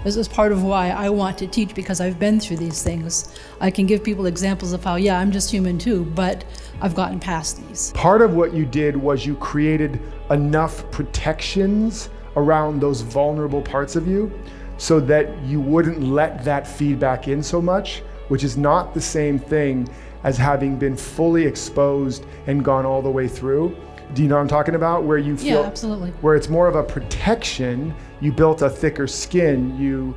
This is part of why I want to teach, because I've been through these things. I can give people examples of how, yeah, I'm just human too, but I've gotten past these. Part of what you did was you created enough protections around those vulnerable parts of you so that you wouldn't let that feedback in so much, which is not the same thing as having been fully exposed and gone all the way through. Do you know what I'm talking about? Where you feel, yeah, absolutely. Where it's more of a protection. You built a thicker skin. You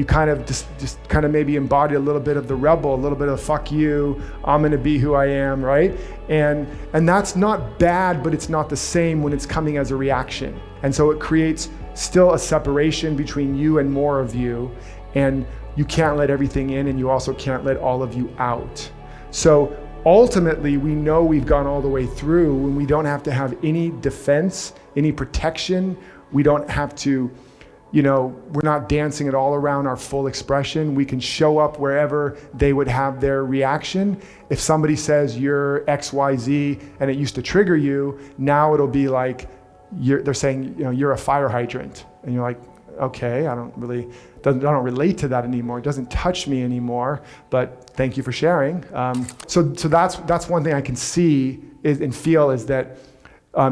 kind of just kind of maybe embodied a little bit of the rebel, a little bit of fuck you, I'm gonna be who I am, right? And that's not bad, but it's not the same when it's coming as a reaction. And so it creates still a separation between you and more of you. And you can't let everything in, and you also can't let all of you out. So ultimately, we know we've gone all the way through when we don't have to have any defense, any protection. We don't have to, we're not dancing at all around our full expression. We can show up wherever they would have their reaction. If somebody says you're XYZ and it used to trigger you, now it'll be like, they're saying, you're a fire hydrant. And you're like, okay, I don't relate to that anymore. It doesn't touch me anymore, but thank you for sharing. So that's one thing I can see and feel is that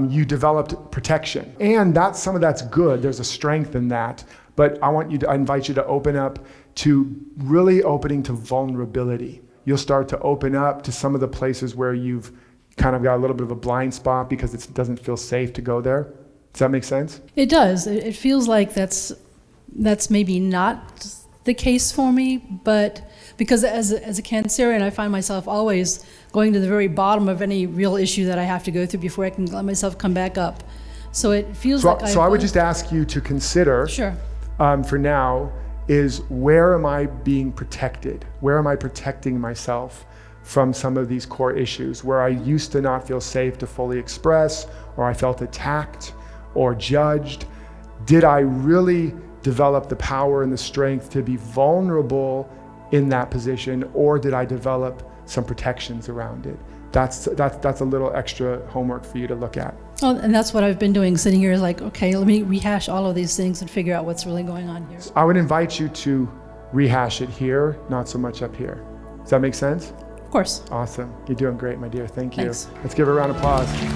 you developed protection, and some of that's good. There's a strength in that, but I invite you to open up to really opening to vulnerability. You'll start to open up to some of the places where you've kind of got a little bit of a blind spot because it doesn't feel safe to go there. Does that make sense? It does. It feels like that's maybe not the case for me, but because as a Cancerian, I find myself always going to the very bottom of any real issue that I have to go through before I can let myself come back up. So it feels like I would just ask you to consider, sure, for now, is where am I being protected? Where am I protecting myself from some of these core issues where I used to not feel safe to fully express, or I felt attacked or judged? Did I really develop the power and the strength to be vulnerable in that position, or did I develop some protections around it? That's a little extra homework for you to look at. Oh, and that's what I've been doing, sitting here like, okay, let me rehash all of these things and figure out what's really going on here. I would invite you to rehash it here, not so much up here. Does that make sense? Of course. Awesome. You're doing great, my dear. Thank you. Thanks. Let's give her a round of applause.